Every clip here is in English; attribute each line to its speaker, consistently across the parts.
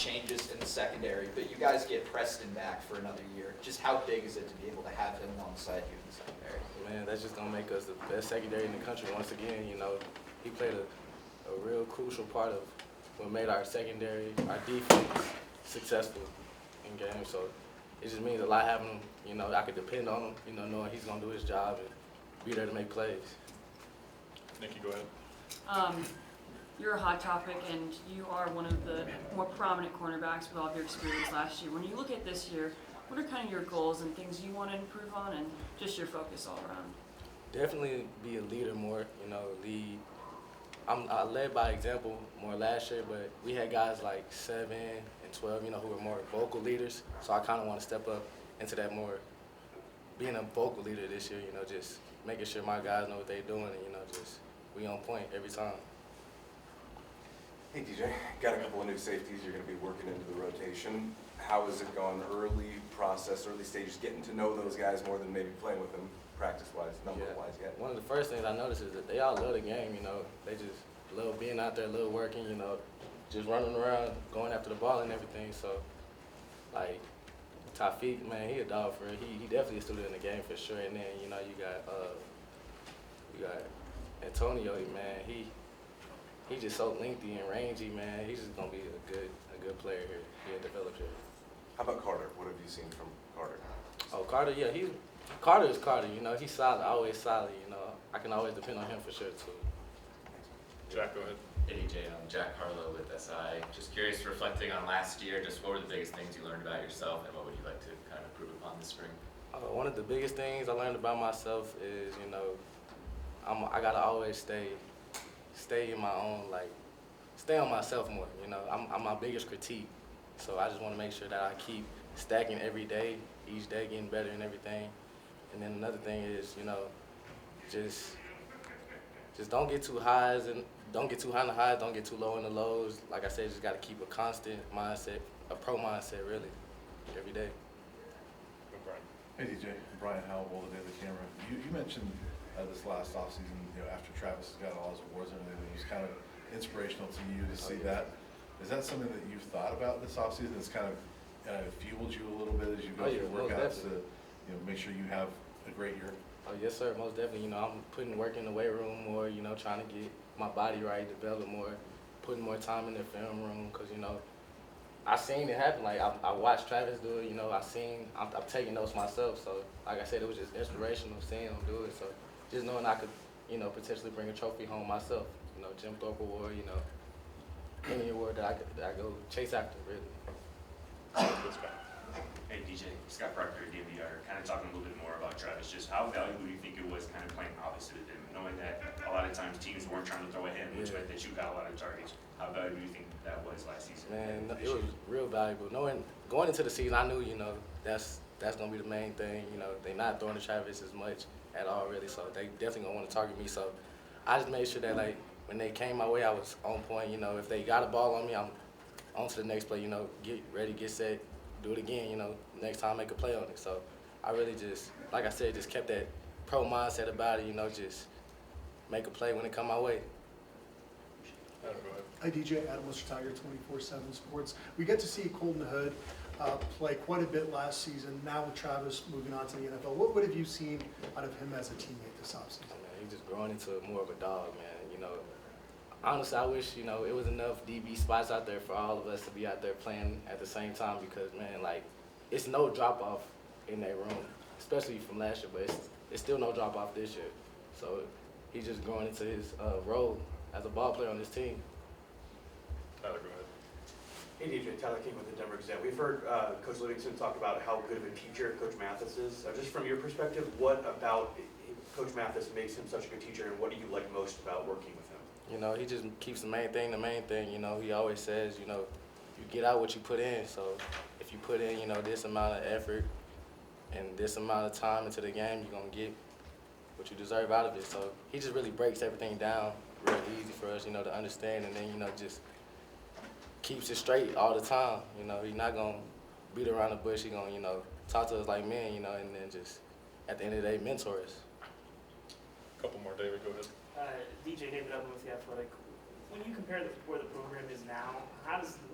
Speaker 1: changes in the secondary, but you guys get Preston back for another year. Just how big is it to be able to have him alongside you in the secondary?
Speaker 2: Man, that's just gonna make us the best secondary in the country once again. You know, he played a real crucial part of what made our secondary, our defense successful in games. So it just means a lot having him. You know, I could depend on him. You know, knowing he's gonna do his job and be there to make plays.
Speaker 3: Nikki, go ahead.
Speaker 4: You're a hot topic, and you are one of the more prominent cornerbacks with all of your experience last year. When you look at this year, what are kind of your goals and things you want to improve on, and just your focus all around?
Speaker 2: Definitely be a leader more. You know, lead. I led by example more last year, but we had guys like 7 and 12, you know, who were more vocal leaders. So I kind of want to step up into that more, being a vocal leader this year. You know, just making sure my guys know what they're doing, and you know, just we on point every time.
Speaker 5: Hey DJ, got a couple of new safeties you're going to be working into the rotation. How has it gone early stages, getting to know those guys more than maybe playing with them practice-wise, number-wise yet?
Speaker 2: One of the first things I noticed is that they all love the game, you know. They just love being out there, love working, you know, just running around, going after the ball and everything. So, like, Tafiq, man, he a dog for real. He definitely a student in the game for sure. And then, you know, you got Antonio, man, he just so lengthy and rangy, man. He's just gonna be a good player here. He'll develop here.
Speaker 5: How about Carter? What have you seen from Carter?
Speaker 2: Oh, Carter, yeah, Carter is Carter. You know, he's solid, always solid. You know, I can always depend on him for sure too.
Speaker 3: Jack, go ahead.
Speaker 6: Hey DJ, I'm Jack Harlow with SI. Just curious, reflecting on last year, just what were the biggest things you learned about yourself, and what would you like to kind of improve upon this spring?
Speaker 2: One of the biggest things I learned about myself is, you know, I gotta always stay in my own, like, stay on myself more. You know, I'm my biggest critique, so I just want to make sure that I keep stacking every day, each day getting better and everything. And then another thing is, you know, just don't get too high in the highs, don't get too low in the lows. Like I said, just got to keep a constant mindset, a pro mindset, really, every day.
Speaker 3: Go, Brian.
Speaker 7: Hey DJ, Brian Howell, the Daily Camera. You mentioned this last offseason, you know, after Travis got all his awards and everything, it was kind of inspirational to you to see that. Is that something that you've thought about this offseason that's kind of fueled you a little bit as you go through workouts to, you know, make sure you have a great year?
Speaker 2: Oh, yes, sir, most definitely. You know, I'm putting work in the weight room more, you know, trying to get my body right, develop more, putting more time in the film room, because, you know, I seen it happen. Like, I watched Travis do it, you know, I'm taking notes myself. So, like I said, it was just inspirational seeing him do it. So, just knowing I could, you know, potentially bring a trophy home myself, you know, Jim Thorpe Award, you know, any award that I go chase after, really.
Speaker 8: Hey DJ, Scott Proctor, DMVR, kind of talking a little bit more about Travis. Just how valuable do you think it was kind of playing opposite of him, knowing that a lot of times teams weren't trying to throw at him, which meant that you got a lot of targets. How valuable do you think that was last season?
Speaker 2: Man, it was real valuable. Going into the season, I knew, you know, that's gonna be the main thing. You know, they're not throwing to Travis as much at all, really. So they definitely gonna want to target me. So I just made sure that, like, when they came my way, I was on point. You know, if they got a ball on me, I'm on to the next play. You know, get ready, get set, do it again. You know, next time make a play on it. So I really just, like I said, just kept that pro mindset about it. You know, just make a play when it come my way.
Speaker 3: Adam, go ahead.
Speaker 9: Hi DJ, Adam Lister-Tiger, 24/7 Sports. We get to see Colton Hood play quite a bit last season. Now with Travis moving on to the NFL, what have you seen out of him as a teammate this offseason?
Speaker 2: Man, he's just growing into more of a dog, man. You know, honestly, I wish, you know, it was enough DB spots out there for all of us to be out there playing at the same time, because, man, like, it's no drop off in that room, especially from last year, but it's still no drop off this year. So he's just growing into his role as a ball player on this team.
Speaker 3: Tyler, go ahead.
Speaker 10: Hey DJ, Tyler King with the Denver Gazette. We've heard Coach Livingston talk about how good of a teacher Coach Mathis is. Just from your perspective, what about Coach Mathis makes him such a good teacher, and what do you like most about working with him?
Speaker 2: You know, he just keeps the main thing. You know, he always says, you know, you get out what you put in. So if you put in, you know, this amount of effort and this amount of time into the game, you're going to get what you deserve out of it. So he just really breaks everything down real easy for us, you know, to understand, and then, you know, just keeps it straight all the time. You know, he's not going to beat around the bush. He's going to, you know, talk to us like men, you know, and then just, at the end of the day, mentor us.
Speaker 3: A couple more, David, go ahead.
Speaker 11: DJ David Upman with The Athletic. when you compare where the program is now,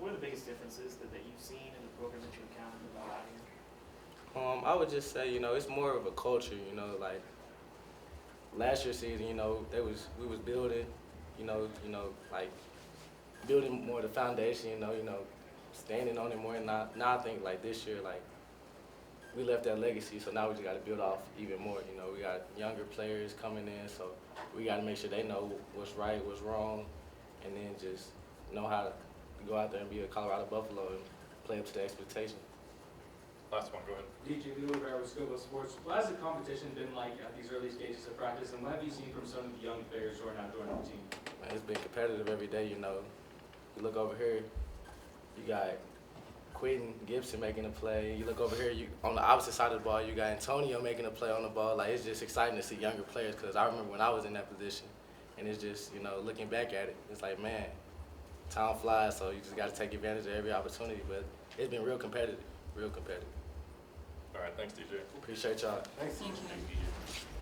Speaker 11: what are the biggest differences that you've seen in the program that you encountered while out here?
Speaker 2: I would just say, you know, it's more of a culture, you know, like last year's season, you know, we was building, you know, like building more the foundation, you know, standing on it more. And now I think like this year, like we left that legacy, so now we just got to build off even more. You know, we got younger players coming in, so we got to make sure they know what's right, what's wrong, and then just know how to go out there and be a Colorado Buffalo and play up to the expectation.
Speaker 3: Last one, go ahead.
Speaker 12: DJ Leo Rivera with Scobo Sports. What has the competition been like at these early stages of practice, and what have you seen from some of the young players who are now joining the team?
Speaker 2: Man, it's been competitive every day, you know. You look over here, you got Quentin Gibson making a play. You look over here, you on the opposite side of the ball, you got Antonio making a play on the ball. Like, it's just exciting to see younger players, because I remember when I was in that position, and it's just, you know, looking back at it, it's like, man, time flies, so you just got to take advantage of every opportunity. But it's been real competitive, real competitive.
Speaker 3: All right, thanks, DJ.
Speaker 2: Appreciate y'all.
Speaker 4: Thank you.